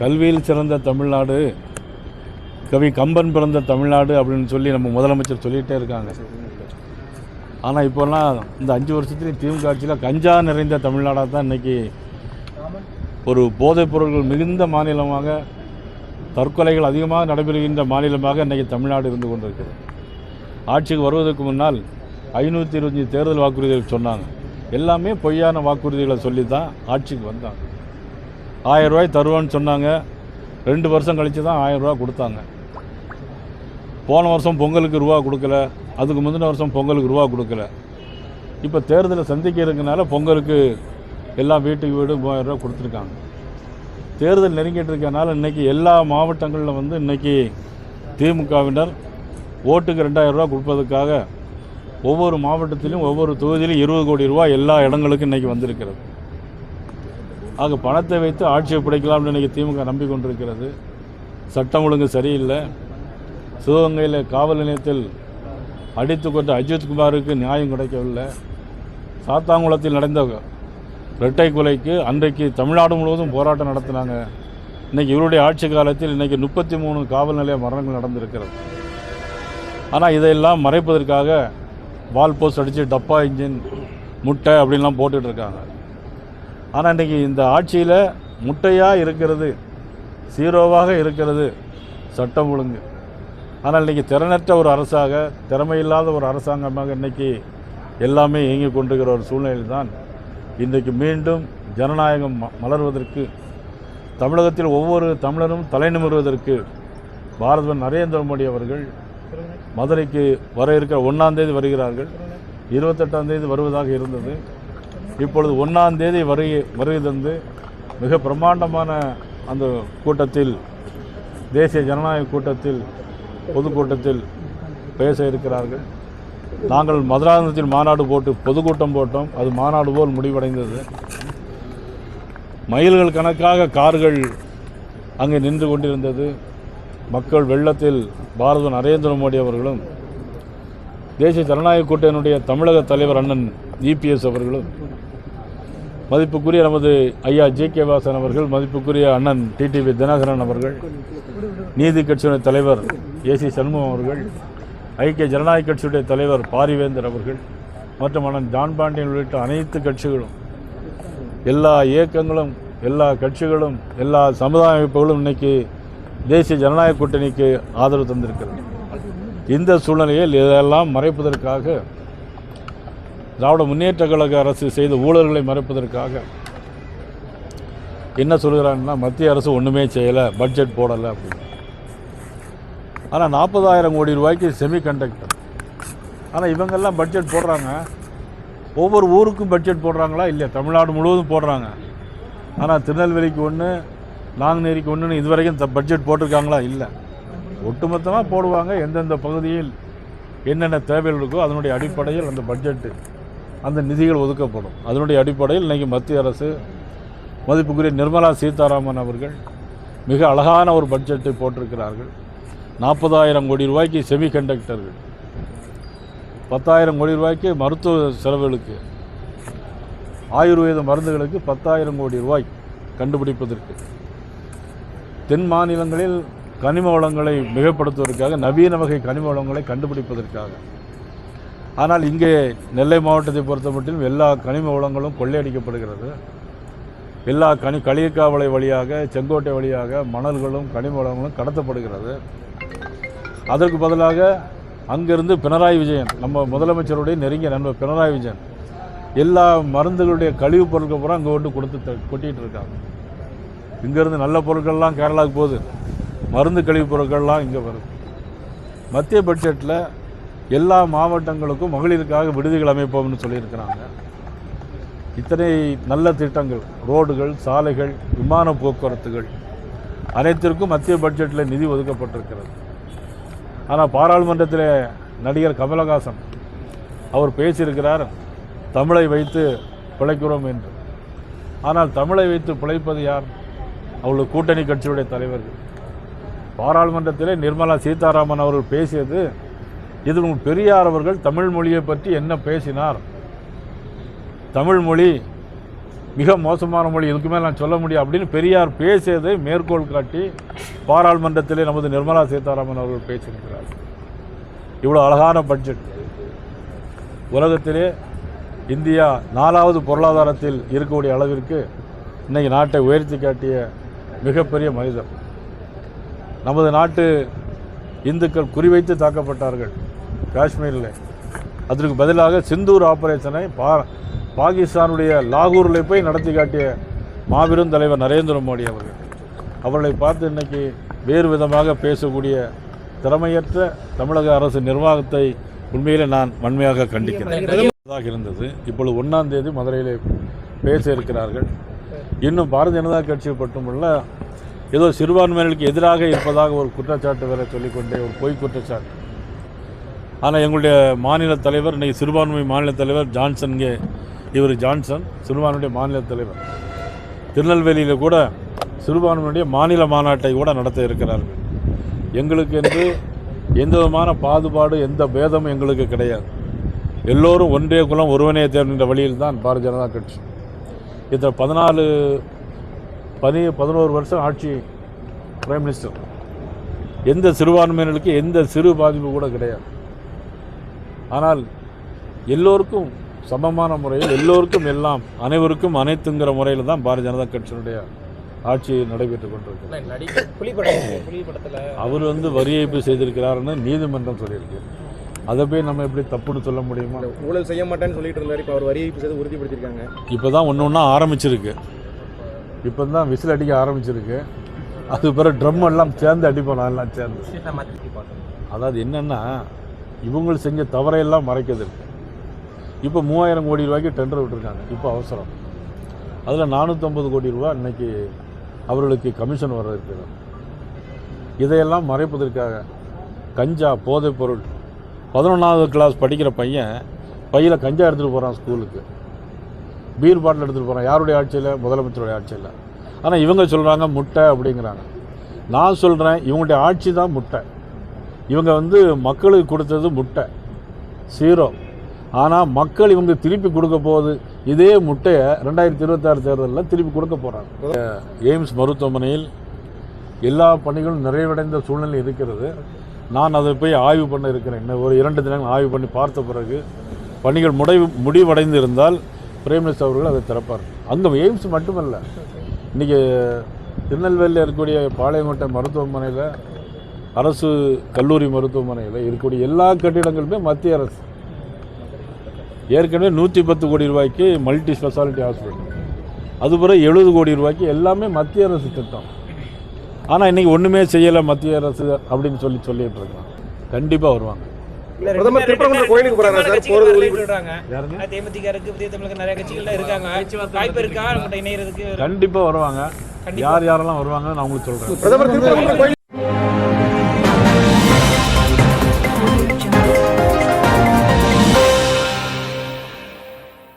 கல்வியில் சிறந்த தமிழ்நாடு, கவி கம்பன் பிறந்த தமிழ்நாடு அப்படின்னு சொல்லி நம்ம முதலமைச்சர் சொல்லிகிட்டே இருக்காங்க. ஆனால் இப்போல்லாம் இந்த 5 வருஷத்துலேயும் திமுக ஆட்சியில் கஞ்சா நிறைந்த தமிழ்நாடாக தான் இன்றைக்கி, ஒரு போதைப் பொருட்கள் மிகுந்த மாநிலமாக, தற்கொலைகள் அதிகமாக நடைபெறுகின்ற மாநிலமாக இன்றைக்கி தமிழ்நாடு இருந்து கொண்டிருக்கிறது. ஆட்சிக்கு வருவதற்கு முன்னால் 525 தேர்தல் வாக்குறுதிகள் சொன்னாங்க. எல்லாமே பொய்யான வாக்குறுதிகளை சொல்லி தான் ஆட்சிக்கு வந்தாங்க. 1000 ரூபாய் தருவான்னு சொன்னாங்க. 2 வருஷம் கழித்து தான் 1000 ரூபா கொடுத்தாங்க. போன வருஷம் பொங்கலுக்கு ரூபா கொடுக்கல, அதுக்கு முந்தின வருஷம் பொங்கலுக்கு ரூபா கொடுக்கல. இப்போ தேர்தலை சந்திக்க இருக்கனால பொங்கலுக்கு எல்லாம் வீட்டுக்கு வீடு 3000 ரூபா கொடுத்துருக்காங்க. தேர்தல் நெருங்கிட்டு இருக்கனால இன்றைக்கி எல்லா மாவட்டங்களில் இன்றைக்கி திமுகவினர் ஓட்டுக்கு 2000 ரூபா கொடுப்பதற்காக ஒவ்வொரு மாவட்டத்திலும் ஒவ்வொரு தொகுதியிலும் 20 கோடி ரூபா எல்லா இடங்களுக்கும் இன்றைக்கி வந்திருக்கிறது. ஆக பணத்தை வைத்து ஆட்சியை பிடிக்கலாம்னு இன்றைக்கி திமுக நம்பிக்கொண்டிருக்கிறது. சட்டம் ஒழுங்கு சரியில்லை. சிவகங்கையில் காவல் நிலையத்தில் அடித்து கொண்ட அஜித்குமாருக்கு நியாயம் கிடைக்கவில்லை. சாத்தாங்குளத்தில் நடந்த இரட்டை கொலைக்கு அன்றைக்கு தமிழ்நாடு முழுவதும் போராட்டம் நடத்தினாங்க. இன்றைக்கி இவருடைய ஆட்சி காலத்தில் இன்றைக்கி 33 காவல் நிலைய மரணங்கள் நடந்திருக்கிறது. ஆனால் இதையெல்லாம் மறைப்பதற்காக வால் போஸ்ட் அடித்து டப்பா இன்ஜின் முட்டை அப்படின்லாம் போட்டுட்ருக்காங்க. ஆனால் இன்றைக்கி இந்த ஆட்சியில் முட்டையாக இருக்கிறது, சீரோவாக இருக்கிறது சட்டம் ஒழுங்கு. ஆனால் இன்றைக்கி திறனற்ற ஒரு அரசாக, திறமையில்லாத ஒரு அரசாங்கமாக இன்றைக்கி எல்லாமே இயங்கி கொண்டிருக்கிற ஒரு சூழ்நிலையில் தான் இன்றைக்கு மீண்டும் ஜனநாயகம் மலர்வதற்கு, தமிழகத்தில் ஒவ்வொரு தமிழரும் தலை நிமிர்வதற்கு பாரத நரேந்திர மோடி அவர்கள் மதுரைக்கு வர இருக்கிற 1ஆம் தேதி வருகிறார்கள். 28ஆம் தேதி வருவதாக இருந்தது. இப்பொழுது 1ஆம் தேதி வருகை தந்து மிக பிரம்மாண்டமான அந்த கூட்டத்தில், தேசிய ஜனநாயக கூட்டத்தில், பொதுக்கூட்டத்தில் பேச இருக்கிறார்கள். நாங்கள் மதுராந்தகத்தில் மாநாடு போட்டு பொதுக்கூட்டம் போட்டோம். அது மாநாடு போல் முடிவடைந்தது. மைல்கள் கணக்காக கார்கள் அங்கே நின்று கொண்டிருந்தது. மக்கள் வெள்ளத்தில் பாரத நரேந்திர மோடி அவர்களும், தேசிய ஜனநாயக கூட்டணியுடைய தமிழக தலைவர் அண்ணன் EPS அவர்களும், மதிப்புக்குரிய நமது ஐயா JK வாசன் அவர்கள், மதிப்புக்குரிய அண்ணன் TTV தினகரன் அவர்கள், நீதி கட்சியுடைய தலைவர் AC சண்முகம் அவர்கள், ஐக்கிய ஜனநாயக கட்சியுடைய தலைவர் பாரிவேந்தர் அவர்கள் மற்றும் அண்ணன் ஜான் பாண்டியன் உள்ளிட்ட அனைத்து கட்சிகளும், எல்லா இயக்கங்களும், எல்லா கட்சிகளும், எல்லா சமுதாய அமைப்புகளும் இன்றைக்கி தேசிய ஜனநாயக கூட்டணிக்கு ஆதரவு தந்திருக்கிறது. இந்த சூழ்நிலையில் இதெல்லாம் மறைப்பதற்காக, திராவிட முன்னேற்ற கழக அரசு செய்த ஊழல்களை மறைப்பதற்காக என்ன சொல்கிறாங்கன்னா, மத்திய அரசு ஒன்றுமே செய்யலை, பட்ஜெட் போடலை அப்படின்னு. ஆனால் 40,000 கோடி ரூபாய்க்கு செமிகண்டக்டர். ஆனால் இவங்கெல்லாம் பட்ஜெட் போடுறாங்க. ஒவ்வொரு ஊருக்கும் பட்ஜெட் போடுறாங்களா? இல்லை, தமிழ்நாடு முழுவதும் போடுறாங்க. ஆனால் திருநெல்வேலிக்கு ஒன்று, நாங்குநேரிக்கு ஒன்றுன்னு இதுவரைக்கும் பட்ஜெட் போட்டிருக்காங்களா? இல்லை. ஒட்டுமொத்தமாக போடுவாங்க. எந்தெந்த பகுதியில் என்னென்ன தேவைகள் இருக்கோ அதனுடைய அடிப்படையில் அந்த பட்ஜெட்டு, அந்த நிதிகள் ஒதுக்கப்படும். அதனுடைய அடிப்படையில் இன்றைக்கி மத்திய அரசு, மதிப்புக்குரிய நிர்மலா சீதாராமன் அவர்கள் மிக அழகான ஒரு பட்ஜெட்டை போட்டிருக்கிறார்கள். 40,000 கோடி ரூபாய்க்கு செமிகண்டக்டர்கள், 10,000 கோடி ரூபாய்க்கு மருத்துவ செலவுகளுக்கு, ஆயுர்வேத மருந்துகளுக்கு 10,000 கோடி ரூபாய் கண்டுபிடிப்பதற்கு, தென் மாநிலங்களில் கனிம வளங்களை மிகப்படுத்துவதற்காக, நவீன வகை கனிம வளங்களை கண்டுபிடிப்பதற்காக. ஆனால் இங்கே நெல்லை மாவட்டத்தை பொறுத்த மட்டும் எல்லா கனிம வளங்களும் கொள்ளையடிக்கப்படுகிறது. எல்லா களியக்காவளை வழியாக, செங்கோட்டை வழியாக மணல்களும் கனிம வளங்களும் கடத்தப்படுகிறது. அதற்கு பதிலாக அங்கிருந்து பினராயி விஜயன், நம்ம முதலமைச்சருடைய நெருங்கிய நண்பர் பினராயி விஜயன், எல்லா மருந்துகளுடைய கழிவுப் பொருட்கள் பூரா அங்கே கொண்டு கொட்டிகிட்டு இருக்காங்க. இங்கேருந்து நல்ல பொருட்கள்லாம் கேரளாவுக்கு போகுது, மருந்து கழிவுப் பொருட்கள்லாம் இங்கே வருது. மத்திய பட்ஜெட்டில் எல்லா மாவட்டங்களுக்கும் மகளிருக்காக விடுதிகள் அமைப்போம்னு சொல்லியிருக்கிறாங்க. இத்தனை நல்ல திட்டங்கள், ரோடுகள், சாலைகள், விமான போக்குவரத்துகள் அனைத்திற்கும் மத்திய பட்ஜெட்டில் நிதி ஒதுக்கப்பட்டிருக்கிறது. ஆனால் பாராளுமன்றத்தில் நடிகர் கமலஹாசன் அவர் பேசியிருக்கிறார், தமிழை வைத்து பிழைக்கிறோம் என்று. ஆனால் தமிழை வைத்து பிழைப்பது யார்? அவளுடைய கூட்டணி கட்சியுடைய தலைவர்கள். பாராளுமன்றத்திலே நிர்மலா சீதாராமன் அவர்கள் பேசியது, இது பெரியார் அவர்கள் தமிழ் மொழியை பற்றி என்ன பேசினார், தமிழ் மொழி மிக மோசமான மொழி, இதுக்கு மேலே நான் சொல்ல முடியும் அப்படின்னு பெரியார் பேசியதை மேற்கோள் காட்டி பாராளுமன்றத்திலே நமது நிர்மலா சீதாராமன் அவர்கள் பேசியிருக்கிறார். இவ்வளோ அழகான பட்ஜெட். உலகத்திலே இந்தியா 4வது பொருளாதாரத்தில் இருக்கக்கூடிய அளவிற்கு இன்றைக்கி நாட்டை உயர்த்தி காட்டிய மிகப்பெரிய மனிதர். நமது நாட்டு இந்துக்கள் குறிவைத்து தாக்கப்பட்டார்கள் காஷ்மீரில். அதற்கு பதிலாக சிந்தூர் ஆபரேஷனை பாகிஸ்தானுடைய லாகூரில் போய் நடத்தி காட்டிய மாபெரும் தலைவர் நரேந்திர மோடி அவர்கள். அவர்களை பார்த்து இன்றைக்கி வேறு விதமாக பேசக்கூடிய திறமையற்ற தமிழக அரசு நிர்வாகத்தை உண்மையிலே நான் வன்மையாக கண்டிக்கிறேன். இருந்தது இப்பொழுது 1ஆம் தேதி மதுரையிலே பேச இருக்கிறார்கள். இன்னும் பாரதிய ஜனதா கட்சி மட்டுமல்ல, ஏதோ சிறுபான்மையினருக்கு எதிராக இருப்பதாக ஒரு குற்றச்சாட்டு வேற சொல்லிக்கொண்டே, ஒரு பொய் குற்றச்சாட்டு. ஆனால் எங்களுடைய மாநில தலைவர், இன்றைக்கி சிறுபான்மை மாநில தலைவர் ஜான்சன்கே, இவர் ஜான்சன் சிறுபான்மையுடைய மாநில தலைவர், திருநெல்வேலியில் கூட சிறுபான்மையுடைய மாநில மாநாட்டை கூட நடத்த இருக்கிறார்கள். எங்களுக்கு என்று எந்த விதமான பாகுபாடு, எந்த பேதமும் எங்களுக்கு கிடையாது. எல்லோரும் ஒன்றே குலம் ஒருவனே தேர்ந்த வழியில் தான் பாரதிய ஜனதா கட்சி. இதில் 11 வருஷம் ஆட்சி பிரைம் மினிஸ்டர். எந்த சிறுபான்மையினருக்கு எந்த சிறு பாதிப்பு கூட கிடையாது. ஆனால் எல்லோருக்கும் சமமான முறையில், எல்லோருக்கும் எல்லாம், அனைவருக்கும் அனைத்துங்கிற முறையில் தான் பாரதிய ஜனதா கட்சியினுடைய ஆட்சி நடைபெற்றுக் கொண்டிருக்கு. அவர் வரி ஏய்ப்பு செய்திருக்கிறாருன்னு நீதிமன்றம் சொல்லியிருக்கு. அதை போய் நம்ம எப்படி தப்புன்னு சொல்ல முடியுமா? ஊழல் செய்ய மாட்டேன்னு சொல்லிட்டு இருந்தாரு. இப்போ அவர் வரி ஏய்ப்பு செய்து உறுதிப்படுத்தியிருக்காங்க. இப்போ தான் ஒன்று ஆரம்பிச்சிருக்கு. இப்போ தான் விசில் அடிக்க ஆரம்பிச்சிருக்கு. அது பிறகு ட்ரம் எல்லாம் சேர்ந்து அடிப்போம், எல்லாம் சேர்ந்து. அதாவது என்னென்னா, இவங்க செஞ்ச தவறையெல்லாம் மறைக்கிறது இருக்கு. இப்போ 3000 கோடி ரூபாய்க்கு டெண்டர் விட்டுருக்காங்க. இப்போ அவசரம். அதில் 450 கோடி ரூபா இன்றைக்கி அவர்களுக்கு கமிஷன் வர இருக்குது. இதையெல்லாம் மறைப்பதற்காக கஞ்சா, போதைப் பொருள், 11ஆவது கிளாஸ் படிக்கிற பையன் பையில் கஞ்சா எடுத்துகிட்டு போகிறான் ஸ்கூலுக்கு, பீர் பாட்டில் எடுத்துகிட்டு போகிறான். யாருடைய ஆட்சியில்? முதலமைச்சருடைய ஆட்சியில். ஆனால் இவங்க சொல்கிறாங்க முட்டை அப்படிங்கிறாங்க. நான் சொல்கிறேன், இவங்களுடைய ஆட்சி தான் முட்டை. இவங்க மக்களுக்கு கொடுத்தது முட்டை 0. ஆனால் மக்கள் இவங்க திருப்பி கொடுக்க போகுது இதே முட்டையை 2026 தேர்தலில் திருப்பி கொடுக்க போகிறாங்க. எய்ம்ஸ் மருத்துவமனையில் எல்லா பணிகளும் நிறைவடைந்த சூழ்நிலை இருக்கிறது. நான் அதை போய் ஆய்வு பண்ண இருக்கிறேன். இன்னும் ஒரு 2 தினங்கள் ஆய்வு பண்ணி பார்த்த பிறகு பணிகள் முடிவடைந்து இருந்தால் பிரைம் மினிஸ்டர் அவர்கள் அதை திறப்பார். அங்கே எய்ம்ஸ் மட்டுமல்ல, இன்றைக்கி திருநெல்வேலியில் இருக்கக்கூடிய பாளையங்கோட்டை மருத்துவமனையில், அரசு கல்லூரி மருத்துவமனையில் இருக்கக்கூடிய எல்லா கட்டிடங்களுமே மத்திய அரசு. ஏற்கனவே 110 கோடி ரூபாய்க்கு மல்டி ஸ்பெஷாலிட்டி ஹாஸ்பிட்டல், அதுபோல் 70 கோடி ரூபாய்க்கு எல்லாமே மத்திய அரசு திட்டம். ஆனால் இன்றைக்கி ஒன்றுமே செய்யலை மத்திய அரசு அப்படின்னு சொல்லிட்டு இருக்காங்க. கண்டிப்பாக வருவாங்க. கண்டிப்பாக வருவாங்க. யாரெல்லாம் வருவாங்க நான் உங்களுக்கு சொல்கிறேன்.